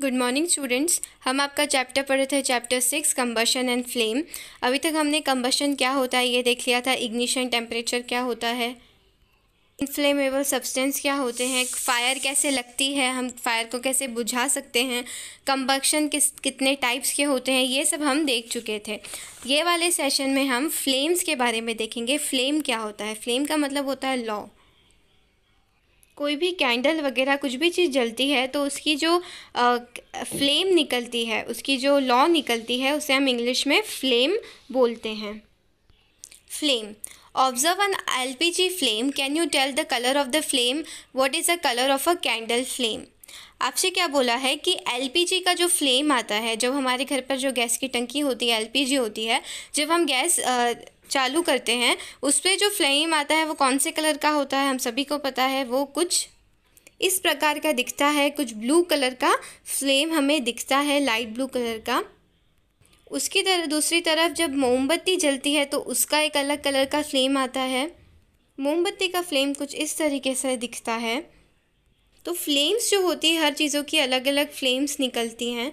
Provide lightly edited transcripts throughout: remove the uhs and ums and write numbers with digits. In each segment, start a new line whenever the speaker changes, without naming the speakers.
Good morning students. हम आपका chapter पढ़े थे, चैप्टर 6 कंबशन एंड फ्लेम। अभी तक हमने कंबशन क्या होता है ये देख लिया था, इग्निशन, टेम्परेचर क्या होता है, इनफ्लेमेबल सब्सटेंस क्या होते हैं, फायर कैसे लगती है, हम फायर को कैसे बुझा सकते हैं, कंबशन कितने टाइप्स के होते हैं, ये सब हम देख चुके थे। ये वाले सेशन में हम फ्लेम्स के बारे में देखेंगे। फ्लेम क्या होता है? फ्लेम का मतलब होता है लॉ। कोई भी कैंडल वगैरह कुछ भी चीज़ जलती है तो उसकी जो फ्लेम निकलती है, उसकी जो लॉ निकलती है, उसे हम इंग्लिश में फ्लेम बोलते हैं। Flame. Observe an LPG flame. Can you tell the colour of the flame? What is the colour of a candle flame? आपसे क्या बोला है कि एलपीजी का जो फ्लेम आता है, जब हमारे घर पर जो गैस की टंकी होती है, एलपीजी होती है, जब हम गैस चालू करते हैं उस पर जो फ्लेम आता है वो कौन से कलर का होता है? हम सभी को पता है, वो कुछ इस प्रकार का दिखता है। कुछ ब्लू कलर का फ्लेम हमें दिखता है, लाइट ब्लू कलर का। उसकी दूसरी तरफ जब मोमबत्ती जलती है तो उसका एक अलग कलर का फ्लेम आता है। मोमबत्ती का फ्लेम कुछ इस तरीके से दिखता है। तो फ्लेम्स जो होती है, हर चीज़ों की अलग अलग फ्लेम्स निकलती हैं।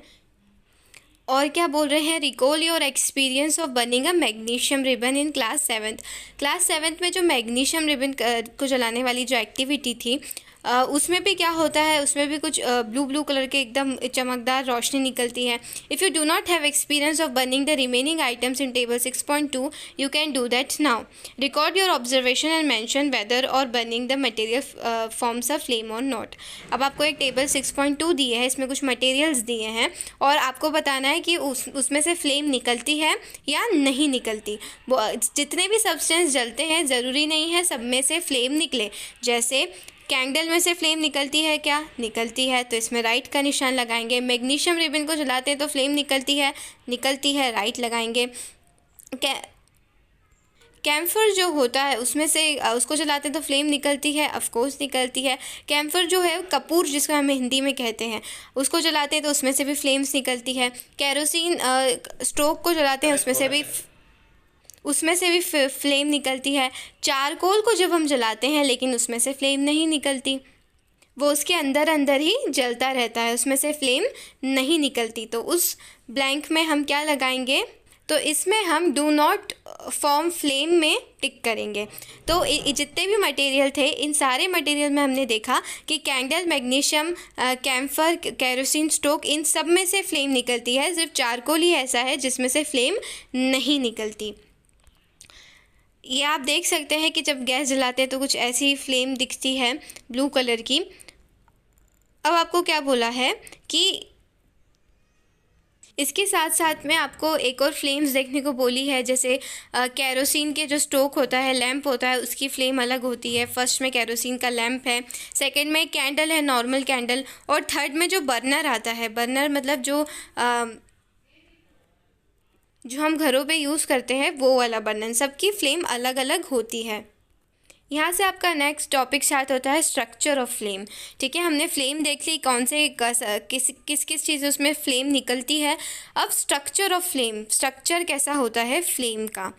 और क्या बोल रहे हैं? Recall your experience of burning a magnesium ribbon in class 7th। Class 7th में जो मैग्नीशियम रिबन को जलाने वाली जो एक्टिविटी थी, उसमें भी क्या होता है, उसमें भी कुछ ब्लू ब्लू कलर के एकदम चमकदार रोशनी निकलती है। If you do not have experience of burning the remaining items in table 6.2, you can do that now. Record your observation and mention whether or burning the material forms a flame or not. अब आपको एक table 6.2 दिए है, इसमें कुछ materials दिए हैं और आपको बताना है कि उसमें से फ्लेम निकलती है या नहीं निकलती। जितने भी सब्सटेंस जलते हैं ज़रूरी नहीं है सब में से फ्लेम निकले। जैसे कैंडल में से फ्लेम निकलती है क्या? निकलती है, तो इसमें राइट का निशान लगाएंगे। मैग्नीशियम रिबन को जलाते हैं तो फ्लेम निकलती है, राइट लगाएंगे। कैम्फर जो होता है उसमें से उसको जलाते हैं तो फ्लेम निकलती है, ऑफ कोर्स निकलती है। कैम्फर जो है, कपूर जिसको हम हिंदी में कहते हैं, उसको जलाते हैं तो उसमें से भी फ्लेम्स निकलती है। कैरोसिन स्टोव को जलाते हैं उसमें से भी फ्लेम निकलती है। चारकोल को जब हम जलाते हैं लेकिन उसमें से फ्लेम नहीं निकलती, वो उसके अंदर अंदर ही जलता रहता है, उसमें से फ्लेम नहीं निकलती। तो उस ब्लैंक में हम क्या लगाएंगे? तो इसमें हम डू नॉट फॉर्म फ्लेम में टिक करेंगे। तो जितने भी मटेरियल थे, इन सारे मटेरियल में हमने देखा कि candle, magnesium, camphor, kerosene, stove, इन सब में से फ्लेम निकलती है। सिर्फ चारकोल ही ऐसा है जिसमें से फ्लेम नहीं निकलती। ये आप देख सकते हैं कि जब गैस जलाते हैं तो कुछ ऐसी फ्लेम दिखती है ब्लू कलर की। अब आपको क्या बोला है कि इसके साथ साथ में आपको एक और फ्लेम्स देखने को बोली है। जैसे कैरोसिन के जो स्टोव होता है, लैंप होता है, उसकी फ्लेम अलग होती है। फर्स्ट में कैरोसिन का लैंप है, सेकंड में कैंडल है, नॉर्मल कैंडल, और थर्ड में जो बर्नर आता है, बर्नर मतलब जो हम घरों पे यूज़ करते हैं वो वाला बर्नर। सबकी फ्लेम अलग अलग होती है। यहाँ से आपका नेक्स्ट टॉपिक स्टार्ट होता है स्ट्रक्चर ऑफ फ्लेम। ठीक है, हमने फ्लेम देख ली, कौन से किस चीज़ उसमें फ्लेम निकलती है। अब स्ट्रक्चर ऑफ फ्लेम, स्ट्रक्चर कैसा होता है फ्लेम का।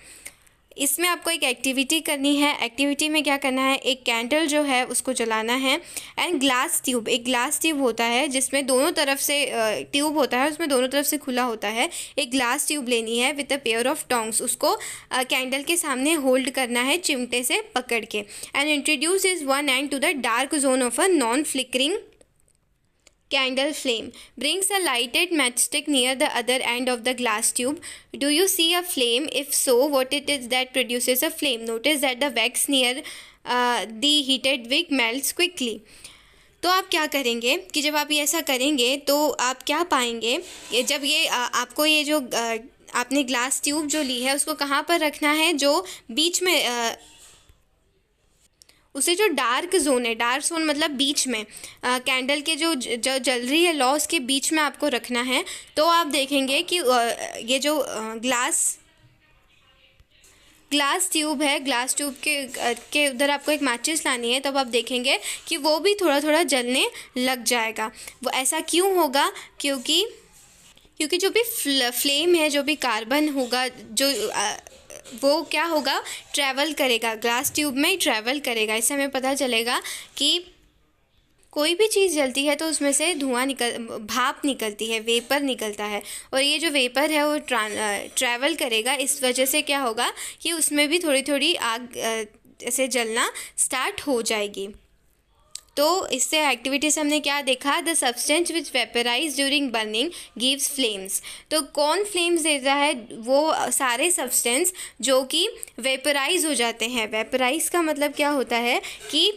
इसमें आपको एक एक्टिविटी करनी है। एक्टिविटी में क्या करना है? एक कैंडल जो है उसको जलाना है, एंड ग्लास ट्यूब, एक ग्लास ट्यूब होता है जिसमें दोनों तरफ से ट्यूब होता है, उसमें दोनों तरफ से खुला होता है। एक ग्लास ट्यूब लेनी है with a pair of tongs, उसको कैंडल के सामने होल्ड करना है चिमटे से पकड़ के, and introduce is one end to the dark zone of a non flickering candle flame. Brings a lighted matchstick near the other end of the glass tube. Do you see a flame? If so, what it is that produces a flame? Notice that the wax near the heated wick melts quickly. तो आप क्या करेंगे कि जब आप ये ऐसा करेंगे तो आप क्या पाएंगे? जब ये आपको ये जो आपने ग्लास ट्यूब जो ली है उसको कहाँ पर रखना है? जो बीच में उसे जो डार्क जोन है, डार्क जोन मतलब बीच में, कैंडल के जो जल रही है लॉ, उसके बीच में आपको रखना है। तो आप देखेंगे कि ये जो ग्लास ट्यूब है, ग्लास ट्यूब के उधर आपको एक माचिस लानी है, तब आप देखेंगे कि वो भी थोड़ा थोड़ा जलने लग जाएगा। वो ऐसा क्यों होगा? क्योंकि जो भी फ्लेम है, जो भी कार्बन होगा, जो वो क्या होगा? ट्रैवल करेगा, ग्लास ट्यूब में ट्रैवल करेगा। इससे हमें पता चलेगा कि कोई भी चीज़ जलती है तो उसमें से भाप निकलती है, वेपर निकलता है, और ये जो वेपर है वो ट्रैवल करेगा। इस वजह से क्या होगा कि उसमें भी थोड़ी थोड़ी आग ऐसे जलना स्टार्ट हो जाएगी। तो इससे एक्टिविटी से हमने क्या देखा, the substance which vaporise during burning gives flames. तो कौन फ्लेम्स देता है, वो सारे सब्सटेंस जो कि वेपराइज हो जाते हैं। वेपराइज का मतलब क्या होता है कि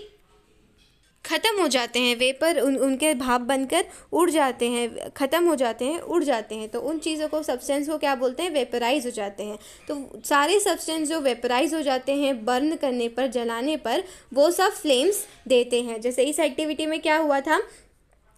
ख़त्म हो जाते हैं, वेपर उनके भाप बनकर उड़ जाते हैं, ख़त्म हो जाते हैं, उड़ जाते हैं। तो उन चीज़ों को, सब्सटेंस को क्या बोलते हैं, वेपराइज हो जाते हैं। तो सारे सब्सटेंस जो वेपराइज हो जाते हैं बर्न करने पर, जलाने पर, वो सब फ्लेम्स देते हैं। जैसे इस एक्टिविटी में क्या हुआ था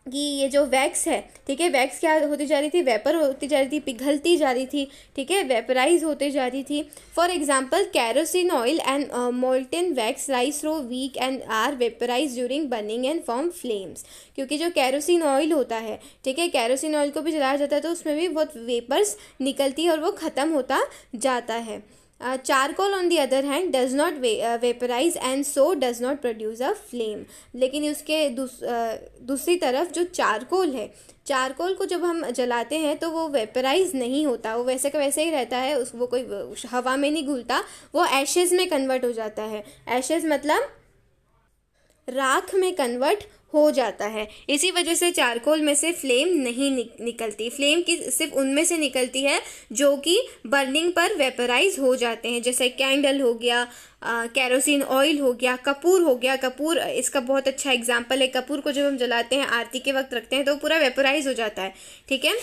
कि ये जो वैक्स है, ठीक है, वैक्स क्या होती जा रही थी, वेपर होती जा रही थी, पिघलती जा रही थी, ठीक है, वेपराइज होते जा रही थी। For example kerosene oil and molten wax rise through wick and are vaporise during burning and form flames. क्योंकि जो कैरोसिन ऑयल होता है, ठीक है, कैरोसिन ऑयल को भी जलाया जाता है तो उसमें भी बहुत वेपर्स निकलती है और वो ख़त्म होता जाता है। Charcoal on the other hand does not vaporise and so does not produce a flame. लेकिन उसके दूसरी तरफ जो चारकोल है, चारकोल को जब हम जलाते हैं तो वो वेपराइज नहीं होता, वो वैसे का वैसे ही रहता है, वो कोई हवा में नहीं घुलता, वो एशेज़ में कन्वर्ट हो जाता है। एशेज़ मतलब राख में कन्वर्ट हो जाता है। इसी वजह से चारकोल में से फ्लेम नहीं निकलती। फ्लेम की सिर्फ उनमें से निकलती है जो कि बर्निंग पर वेपराइज हो जाते हैं। जैसे कैंडल हो गया, कैरोसिन ऑयल हो गया, कपूर हो गया। कपूर इसका बहुत अच्छा एग्जाम्पल है। कपूर को जब हम जलाते हैं, आरती के वक्त रखते हैं तो पूरा वेपराइज हो जाता है, ठीक है।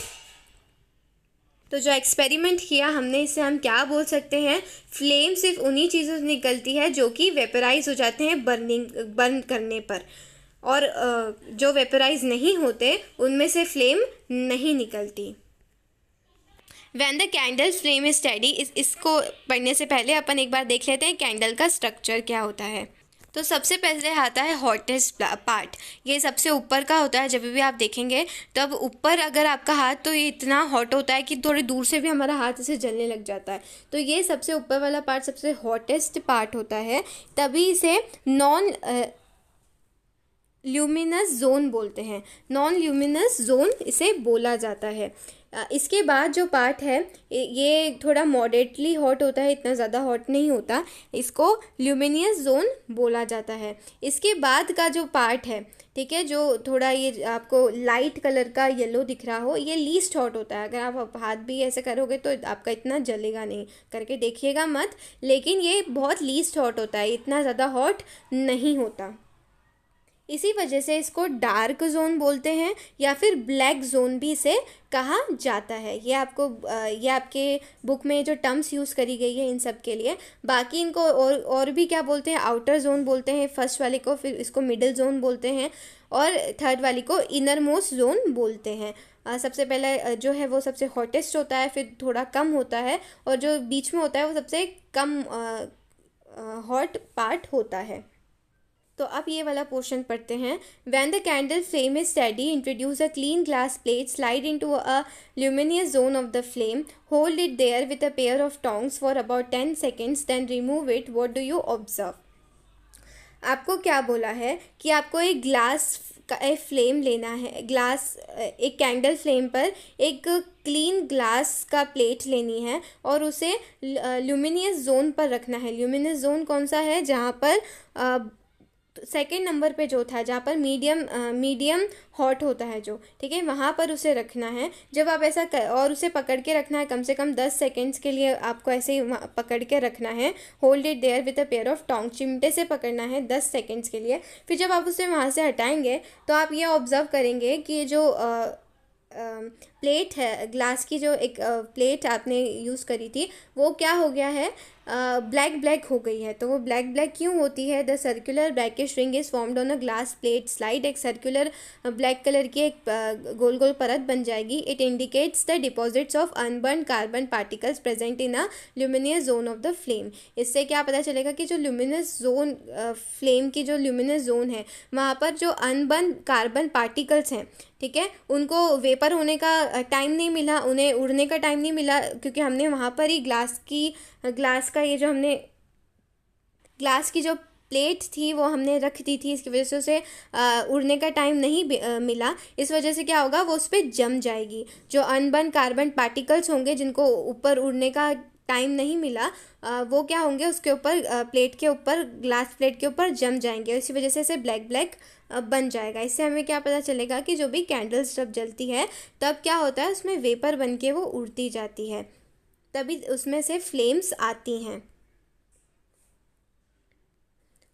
तो जो एक्सपेरिमेंट किया हमने, इससे हम क्या बोल सकते हैं, फ्लेम सिर्फ उन्हीं चीज़ों से निकलती है जो कि वेपराइज हो जाते हैं बर्न करने पर, और जो वेपराइज नहीं होते उनमें से फ्लेम नहीं निकलती। When the candle flame is steady, इसको पढ़ने से पहले अपन एक बार देख लेते हैं कैंडल का स्ट्रक्चर क्या होता है। तो सबसे पहले आता है हॉटेस्ट पार्ट। ये सबसे ऊपर का होता है। जब भी आप देखेंगे तब ऊपर अगर आपका हाथ, तो ये इतना हॉट होता है कि थोड़ी दूर से भी हमारा हाथ इसे जलने लग जाता है। तो ये सबसे ऊपर वाला पार्ट सबसे हॉटेस्ट पार्ट होता है, तभी इसे नॉन ल्यूमिनस जोन बोलते हैं। नॉन ल्यूमिनस जोन इसे बोला जाता है। इसके बाद जो पार्ट है ये थोड़ा मॉडरेटली हॉट होता है, इतना ज़्यादा हॉट नहीं होता, इसको ल्यूमिनियस जोन बोला जाता है। इसके बाद का जो पार्ट है, ठीक है, जो थोड़ा ये आपको लाइट कलर का येलो दिख रहा हो, ये लीस्ट हॉट होता है। अगर आप हाथ भी ऐसे करोगे तो आपका इतना जलेगा नहीं, करके देखिएगा मत, लेकिन ये बहुत लीस्ट हॉट होता है, इतना ज़्यादा हॉट नहीं होता। इसी वजह से इसको डार्क जोन बोलते हैं या फिर ब्लैक जोन भी इसे कहा जाता है। ये आपके बुक में जो टर्म्स यूज़ करी गई है इन सब के लिए। बाकी इनको और भी क्या बोलते हैं, आउटर जोन बोलते हैं फर्स्ट वाले को, फिर इसको मिडिल जोन बोलते हैं, और थर्ड वाली को इनर मोस्ट जोन बोलते हैं। सबसे पहले जो है वो सबसे हॉटेस्ट होता है, फिर थोड़ा कम होता है, और जो बीच में होता है वो सबसे कम हॉट पार्ट होता है। तो अब ये वाला पोर्शन पढ़ते हैं। When the candle flame is steady, introduce a clean glass plate, slide into a luminous zone of the flame, hold it there with a pair of tongs for about 10 seconds, then remove it. What do you observe? आपको क्या बोला है कि आपको एक glass का एक flame लेना है, एक कैंडल फ्लेम पर एक क्लीन ग्लास का प्लेट लेनी है और उसे ल्यूमिनियस जोन पर रखना है। ल्यूमिनियस जोन कौन सा है, जहाँ पर सेकेंड नंबर पे जो था, जहाँ पर मीडियम हॉट होता है जो, ठीक है, वहाँ पर उसे रखना है। जब आप ऐसा और उसे पकड़ के रखना है कम से कम 10 सेकेंड्स के लिए, आपको ऐसे ही पकड़ के रखना है। Hold it there with a pair of tong, चिमटे से पकड़ना है 10 सेकेंड्स के लिए। फिर जब आप उसे वहाँ से हटाएंगे तो आप ये ऑब्ज़र्व करेंगे कि ये जो प्लेट है, ग्लास की जो एक प्लेट आपने यूज़ करी थी, वो क्या हो गया है, ब्लैक हो गई है। तो वो ब्लैक क्यों होती है? The circular blackish ring is formed on a glass plate slide. एक सर्कुलर ब्लैक कलर की एक गोल गोल परत बन जाएगी। It indicates the deposits of unburn carbon particles present in a luminous zone of the flame. इससे क्या पता चलेगा कि जो ल्यूमिनस जोन, फ्लेम की जो ल्यूमिनस जोन है, वहाँ पर जो अनबर्न कार्बन पार्टिकल्स हैं, ठीक है, उनको वेपर होने का टाइम नहीं मिला, उन्हें उड़ने का टाइम नहीं मिला, क्योंकि हमने वहाँ पर ही ग्लास की जो प्लेट थी वो हमने रख दी थी, इसकी वजह से उसे उड़ने का टाइम नहीं मिला। इस वजह से क्या होगा, वो उस पर जम जाएगी। जो अनबर्न कार्बन पार्टिकल्स होंगे जिनको ऊपर उड़ने का टाइम नहीं मिला, वो क्या होंगे, उसके ऊपर प्लेट के ऊपर, ग्लास प्लेट के ऊपर जम जाएंगे। इसी वजह से इसे ब्लैक ब्लैक बन जाएगा। इससे हमें क्या पता चलेगा कि जो भी कैंडल्स जब जलती है तब क्या होता है, उसमें वेपर बन के वो उड़ती जाती है, तभी उसमें से फ्लेम्स आती हैं।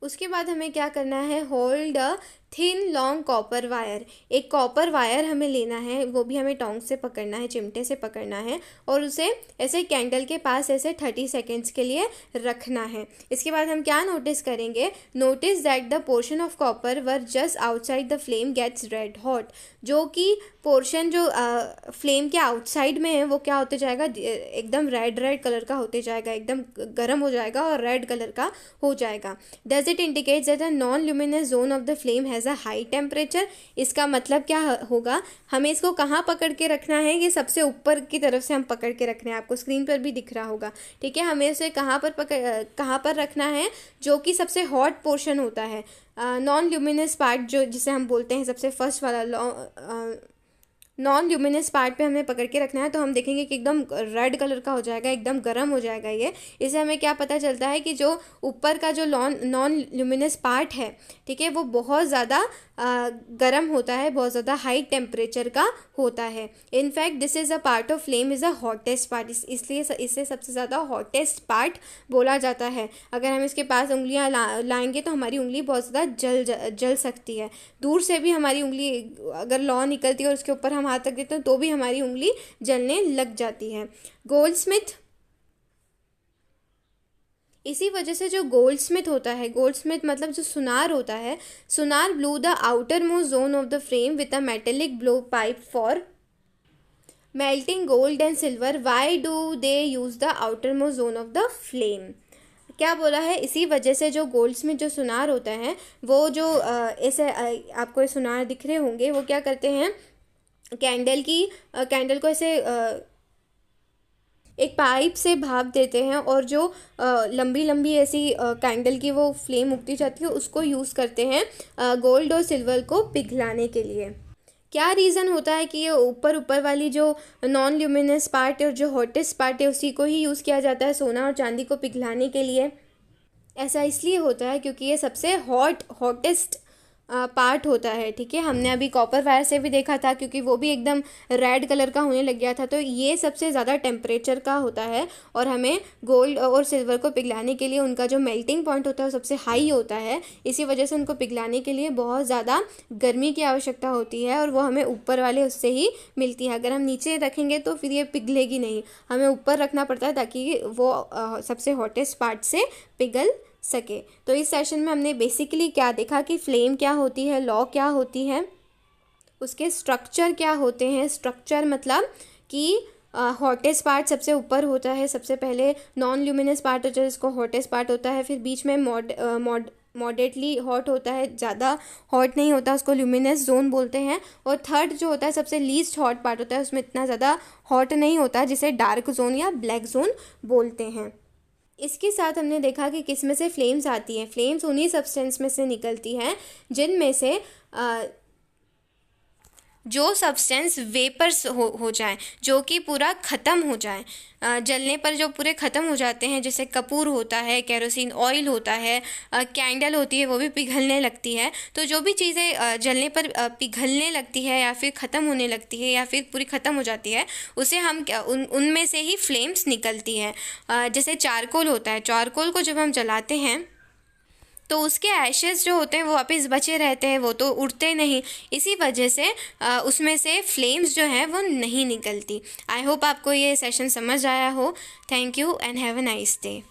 उसके बाद हमें क्या करना है, hold a thin long copper wire. एक कॉपर वायर हमें लेना है, वो भी हमें टोंग से पकड़ना है, चिमटे से पकड़ना है, और उसे ऐसे कैंडल के पास ऐसे 30 सेकेंड्स के लिए रखना है। इसके बाद हम क्या नोटिस करेंगे, notice that the portion of copper wire just outside the flame gets red hot. जो कि पोर्शन जो फ्लेम के आउटसाइड में है वो क्या होते जाएगा, एकदम रेड रेड कलर का होते जाएगा, एकदम गर्म हो जाएगा और रेड कलर का हो जाएगा। Does it indicates that the non luminous zone of the flame has a high temperature. इसका मतलब क्या होगा, हमें इसको कहाँ पकड़ के रखना है, ये सबसे ऊपर की तरफ से हम पकड़ के रखना है, आपको स्क्रीन पर भी दिख रहा होगा, ठीक है। हमें इसे कहाँ पर रखना है, जो कि सबसे हॉट पोर्शन होता है, नॉन ल्यूमिनस पार्ट जो जिसे हम बोलते हैं सबसे फर्स्ट वाला नॉन ल्यूमिनस पार्ट पे हमें पकड़ के रखना है। तो हम देखेंगे कि एकदम रेड कलर का हो जाएगा, एकदम गर्म हो जाएगा ये। इससे हमें क्या पता चलता है कि जो ऊपर का जो नॉन ल्यूमिनस पार्ट है, ठीक है, वो बहुत ज़्यादा गर्म होता है, बहुत ज़्यादा हाई टेम्परेचर का होता है। In fact this is a part of flame is a hottest part, इसलिए इसे सबसे ज़्यादा हॉटेस्ट पार्ट बोला जाता है। अगर हम इसके पास उंगलियां लाएंगे तो हमारी उंगली बहुत ज़्यादा जल सकती है। दूर से भी हमारी उंगली अगर लौ निकलती है और उसके ऊपर हम हाथ रख देते हैं तो भी हमारी उंगली जलने लग जाती है। गोल्डस्मिथ, इसी वजह से जो गोल्डस्मिथ होता है, गोल्डस्मिथ मतलब जो सुनार होता है, सुनार blue the outer most zone of the flame with a metallic blow pipe for melting gold and silver. Why do they use the outer most zone of the flame. क्या बोला है, इसी वजह से जो गोल्डस्मिथ जो सुनार होता है, वो जो ऐसे आपको ये सुनार दिख रहे होंगे, वो क्या करते हैं, कैंडल को ऐसे एक पाइप से भाप देते हैं, और जो लंबी लंबी ऐसी कैंडल की वो फ्लेम उगती जाती है, उसको यूज़ करते हैं गोल्ड और सिल्वर को पिघलाने के लिए। क्या रीज़न होता है कि ये ऊपर वाली जो नॉन ल्यूमिनस पार्ट और जो हॉटेस्ट पार्ट है उसी को ही यूज़ किया जाता है सोना और चांदी को पिघलाने के लिए। ऐसा इसलिए होता है क्योंकि ये सबसे हॉटेस्ट पार्ट होता है, ठीक है। हमने अभी कॉपर वायर से भी देखा था, क्योंकि वो भी एकदम रेड कलर का होने लग गया था। तो ये सबसे ज़्यादा टेम्परेचर का होता है, और हमें गोल्ड और सिल्वर को पिघलाने के लिए उनका जो मेल्टिंग पॉइंट होता है वो सबसे हाई होता है। इसी वजह से उनको पिघलाने के लिए बहुत ज़्यादा गर्मी की आवश्यकता होती है, और वो हमें ऊपर वाले उससे ही मिलती है। अगर हम नीचे रखेंगे तो फिर ये पिघलेगी नहीं, हमें ऊपर रखना पड़ता है ताकि वो सबसे हॉटेस्ट पार्ट से पिघल सके। तो इस सेशन में हमने बेसिकली क्या देखा कि फ्लेम क्या होती है, लॉ क्या होती है, उसके स्ट्रक्चर क्या होते हैं। स्ट्रक्चर मतलब कि हॉटेस्ट पार्ट सबसे ऊपर होता है, सबसे पहले नॉन ल्यूमिनस पार्ट होता है जिसको हॉटेस्ट पार्ट होता है, फिर बीच में मॉडरेटली हॉट होता है, ज़्यादा हॉट नहीं होता, उसको ल्यूमिनस जोन बोलते हैं, और थर्ड जो होता है सबसे लीस्ट हॉट पार्ट होता है, उसमें इतना ज़्यादा हॉट नहीं होता, जिसे डार्क जोन या ब्लैक जोन बोलते हैं। इसके साथ हमने देखा कि किस में से फ्लेम्स आती हैं। फ्लेम्स उन्हीं सब्सटेंस में से निकलती हैं जिनमें से जो सब्सटेंस वेपर्स हो जाए, जो कि पूरा ख़त्म हो जाए, जलने पर जो पूरे ख़त्म हो जाते हैं, जैसे कपूर होता है, केरोसिन ऑयल होता है, कैंडल होती है, वो भी पिघलने लगती है। तो जो भी चीज़ें जलने पर पिघलने लगती है या फिर ख़त्म होने लगती है या फिर पूरी ख़त्म हो जाती है, उसे हम उनमें से ही फ्लेम्स निकलती है। जैसे चारकोल होता है, चारकोल को जब हम जलाते हैं तो उसके एशेस जो होते हैं वो वापस बचे रहते हैं, वो तो उड़ते नहीं। इसी वजह से उसमें से फ्लेम्स जो हैं वो नहीं निकलती। आई होप आपको ये सेशन समझ आया हो। Thank you and have a nice day.